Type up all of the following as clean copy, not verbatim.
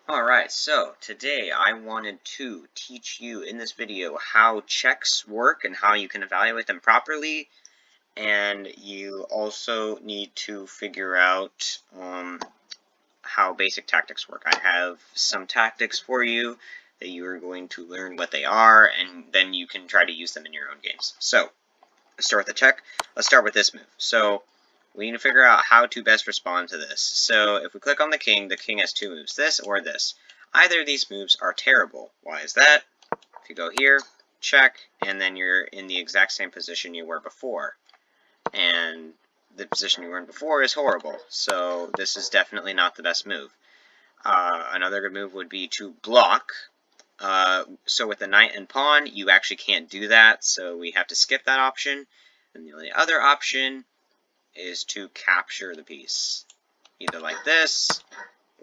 Alright, so today I wanted to teach you in this video how checks work and how you can evaluate them properly, and you also need to figure out how basic tactics work. I have some tactics for you that you are going to learn what they are, and then you can try to use them in your own games. So, let's start with the check. Let's start with this move. So, we need to figure out how to best respond to this. So if we click on the king has two moves, this or this. Either of these moves are terrible. Why is that? If you go here, check, and then you're in the exact same position you were before. And the position you were in before is horrible, so this is definitely not the best move. Another good move would be to block. So with the knight and pawn, you actually can't do that, so we have to skip that option. And the only other option is to capture the piece, either like this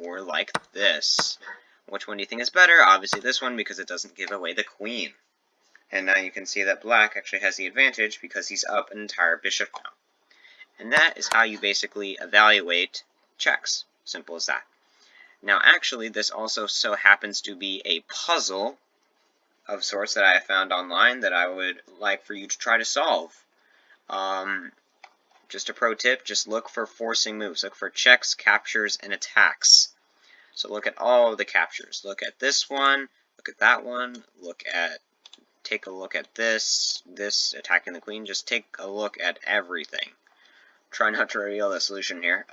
or like this. Which one do you think is better? Obviously this one, because it doesn't give away the queen. And now you can see that black actually has the advantage because he's up an entire bishop now. And that is how you basically evaluate checks. Simple as that. Now actually this also so happens to be a puzzle of sorts that I have found online that I would like for you to try to solve. Just a pro tip, just look for forcing moves. Look for checks, captures, and attacks. So look at all of the captures. Look at this one, look at that one, take a look at this attacking the queen. Just take a look at everything. Try not to reveal the solution here.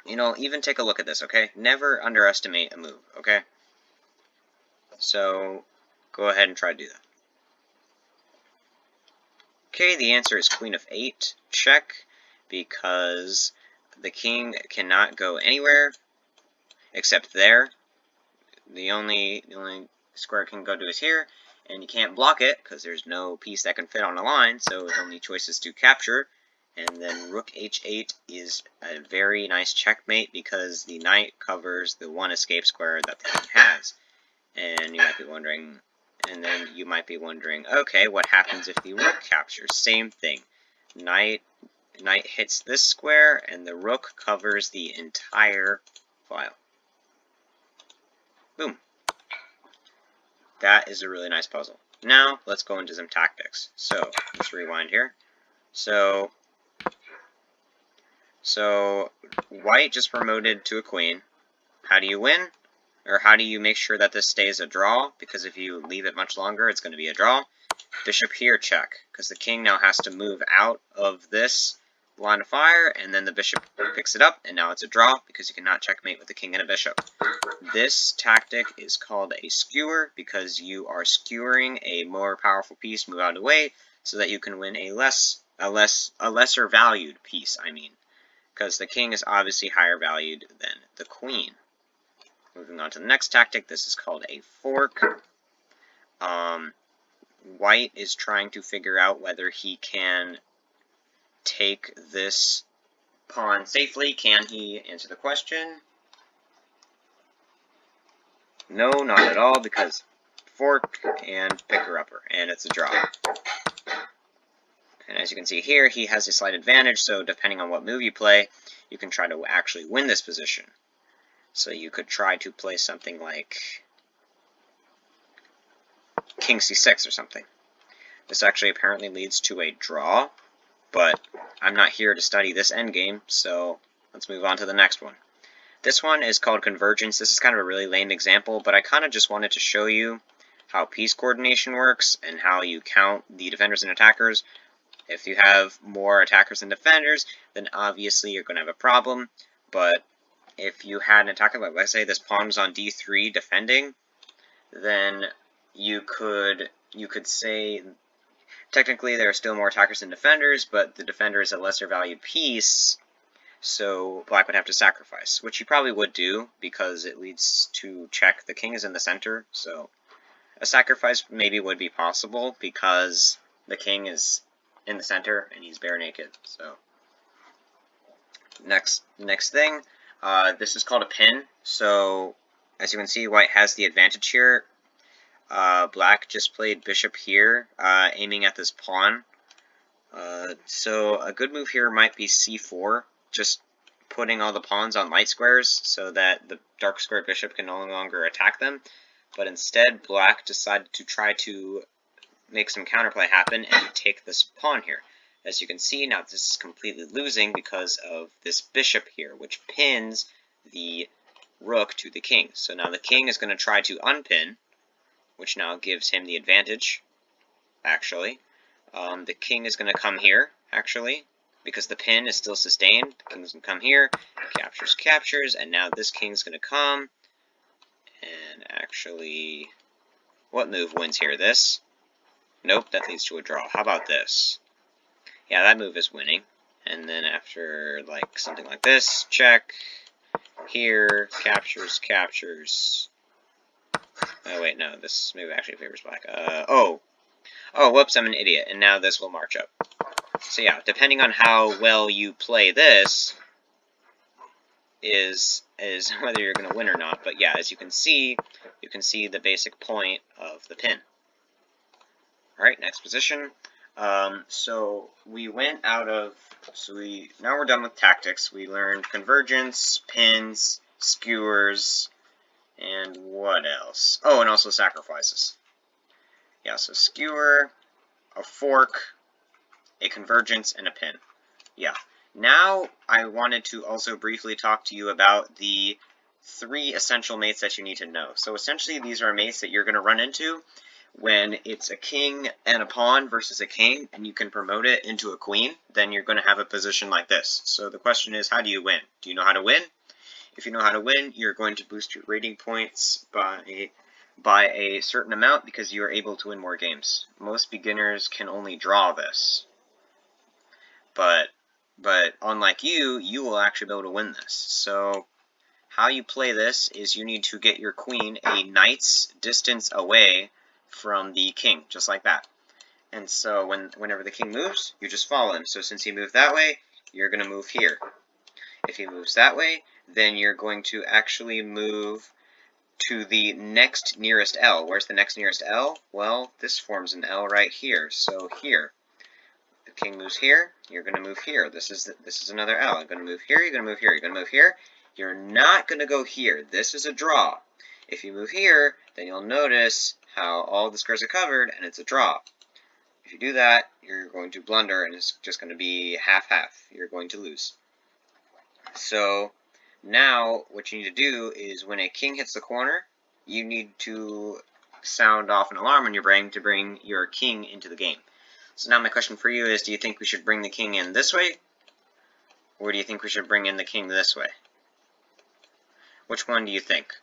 Even take a look at this, okay? Never underestimate a move, okay? So, go ahead and try to do that. Okay, the answer is queen of 8, check, because the king cannot go anywhere except there. The only square it can go to is here, and you can't block it because there's no piece that can fit on a line, so the only choice is to capture. And then rook h8 is a very nice checkmate because the knight covers the one escape square that the king has. And you might be wondering, okay, what happens if the rook captures? Same thing. Knight hits this square, and the rook covers the entire file. Boom. That is a really nice puzzle. Now, let's go into some tactics. So, let's rewind here. So white just promoted to a queen. How do you win? Or how do you make sure that this stays a draw? Because if you leave it much longer, it's going to be a draw. Bishop here, check. Because the king now has to move out of this line of fire, and then the bishop picks it up, and now it's a draw, because you cannot checkmate with the king and a bishop. This tactic is called a skewer, because you are skewering a more powerful piece, move out of the way, so that you can win a lesser valued piece, because the king is obviously higher valued than the queen. Moving on to the next tactic, this is called a fork. White is trying to figure out whether he can take this pawn safely. Can he? Answer the question. No, not at all, because fork and picker-upper, and it's a draw. And as you can see here, he has a slight advantage, so depending on what move you play, you can try to actually win this position. So you could try to play something like king c6 or something. This actually apparently leads to a draw, but I'm not here to study this endgame, so let's move on to the next one. This one is called convergence. This is kind of a really lame example, but I kind of just wanted to show you how piece coordination works and how you count the defenders and attackers. If you have more attackers than defenders, then obviously you're going to have a problem, but if you had an attacker, like let's say this pawn was on d3 defending, then you could say technically there are still more attackers than defenders, but the defender is a lesser valued piece, so black would have to sacrifice, which he probably would do because it leads to check. The king is in the center, so a sacrifice maybe would be possible because the king is in the center and he's bare naked. So next thing. This is called a pin, so as you can see, white has the advantage here. Black just played bishop here, aiming at this pawn. So a good move here might be c4. Just putting all the pawns on light squares so that the dark square bishop can no longer attack them. But instead, black decided to try to make some counterplay happen and take this pawn here. As you can see, now this is completely losing because of this bishop here, which pins the rook to the king. So now the king is going to try to unpin, which now gives him the advantage, actually. The king is going to come here, actually, because the pin is still sustained. The king's going to come here, captures, captures, and now this king's going to come, and actually, what move wins here? This? Nope, that leads to a draw. How about this? Yeah, that move is winning. And then after, like, something like this, check, here, captures, captures. Oh, wait, no, this move actually favors black. Oh, whoops, I'm an idiot, and now this will march up. So yeah, depending on how well you play this, is whether you're going to win or not. But yeah, as you can see the basic point of the pin. Alright, next position. So we went out of, now we're done with tactics. We learned convergence, pins, skewers, and what else? Oh, and also sacrifices. Yeah, so skewer, a fork, a convergence, and a pin. Yeah. Now I wanted to also briefly talk to you about the 3 essential mates that you need to know. So essentially these are mates that you're going to run into when it's a king and a pawn versus a king, and you can promote it into a queen. Then you're going to have a position like this. So the question is, how do you win? Do you know how to win? If you know how to win, you're going to boost your rating points by a certain amount because you are able to win more games. Most beginners can only draw this. But unlike you will actually be able to win this. So how you play this is you need to get your queen a knight's distance away from the king, just like that. And so whenever the king moves, you just follow him. So since he moved that way, you're going to move here. If he moves that way, then you're going to actually move to the next nearest L. Where's the next nearest L? Well, this forms an L right here. So here. The king moves here, you're going to move here. This is another L. I'm going to move here, you're going to move here, you're going to move here. You're not going to go here. This is a draw. If you move here, then you'll notice how all the squares are covered, and it's a draw. If you do that, you're going to blunder, and it's just going to be half-half. You're going to lose. So now what you need to do is when a king hits the corner, you need to sound off an alarm on your brain to bring your king into the game. So now my question for you is, do you think we should bring the king in this way? Or do you think we should bring in the king this way? Which one do you think?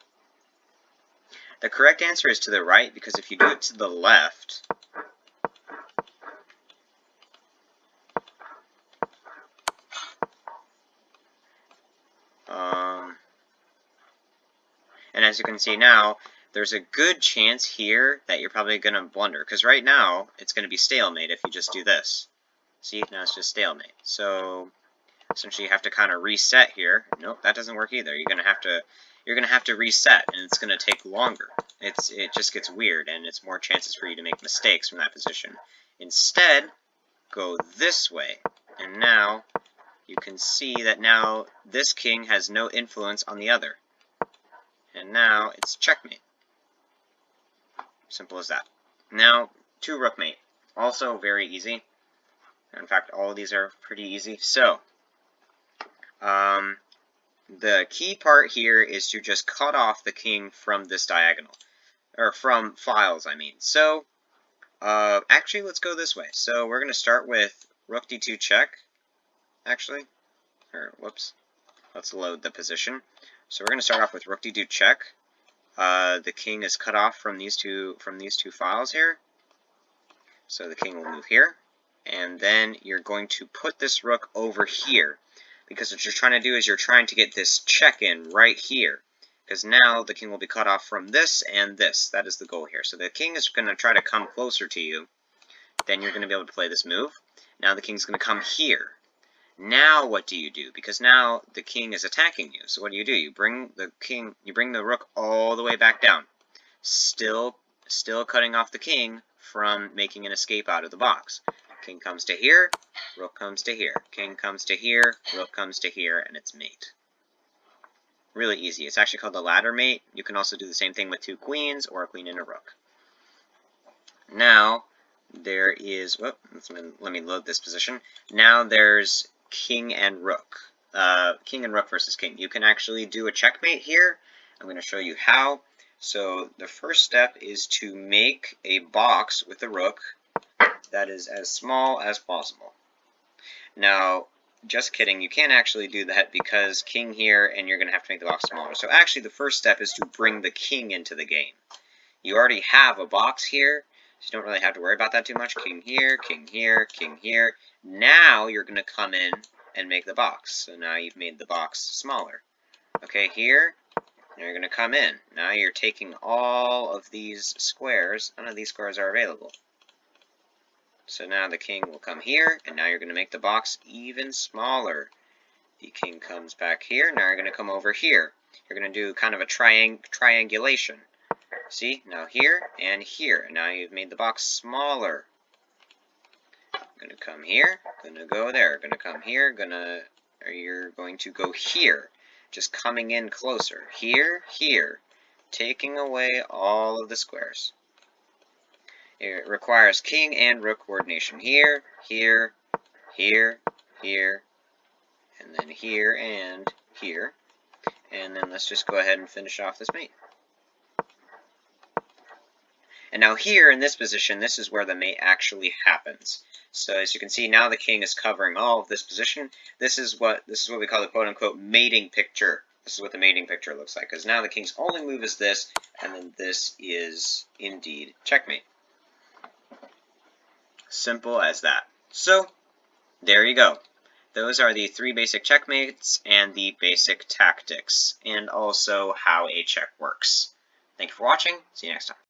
The correct answer is to the right, because if you do it to the left, and as you can see now, there's a good chance here that you're probably going to blunder, because right now it's going to be stalemate if you just do this. See, now it's just stalemate. So essentially you have to kind of reset here. Nope, that doesn't work either. You're gonna have to reset, and it's gonna take longer. It just gets weird, and it's more chances for you to make mistakes from that position. Instead, go this way, and now you can see that now this king has no influence on the other. And now it's checkmate. Simple as that. Now, 2 rookmate. Also very easy. In fact, all of these are pretty easy. So, the key part here is to just cut off the king from this diagonal. Or from files, I mean. So, actually, let's go this way. So, we're going to start with rook d2 check, actually. Or, whoops. Let's load the position. So, we're going to start off with rook d2 check. The king is cut off from these two files here. So, the king will move here. And then you're going to put this rook over here. Because what you're trying to do is you're trying to get this check in right here. Because now the king will be cut off from this and this. That is the goal here. So the king is going to try to come closer to you. Then you're going to be able to play this move. Now the king's going to come here. Now what do you do? Because now the king is attacking you. So what do? You bring the rook all the way back down. Still cutting off the king from making an escape out of the box. King comes to here, rook comes to here. King comes to here, rook comes to here, and it's mate. Really easy. It's actually called the ladder mate. You can also do the same thing with 2 queens or a queen and a rook. Now, there is, let me load this position. Now there's king and rook. King and rook versus king. You can actually do a checkmate here. I'm going to show you how. So the first step is to make a box with the rook that is as small as possible. Now, just kidding, you can't actually do that because king here, and you're going to have to make the box smaller. So actually the first step is to bring the king into the game. You already have a box here, so you don't really have to worry about that too much. King here, king here, king here. Now you're going to come in and make the box. So now you've made the box smaller. Okay, here, now you're going to come in. Now you're taking all of these squares. None of these squares are available. So now the king will come here, and now you're going to make the box even smaller. The king comes back here. Now you're going to come over here. You're going to do kind of a triangulation. See, now here and here. And now you've made the box smaller. Going to come here, going to go there, going to come here, you're going to go here. Just coming in closer. Here, here. Taking away all of the squares. It requires king and rook coordination. Here, here, here, here, and then here and here. And then let's just go ahead and finish off this mate. And now here in this position, this is where the mate actually happens. So as you can see, now the king is covering all of this position. This is what we call the quote-unquote mating picture. This is what the mating picture looks like, because now the king's only move is this, and then this is indeed checkmate. Simple as that. So, there you go. Those are the 3 basic checkmates and the basic tactics, and also how a check works. Thank you for watching. See you next time.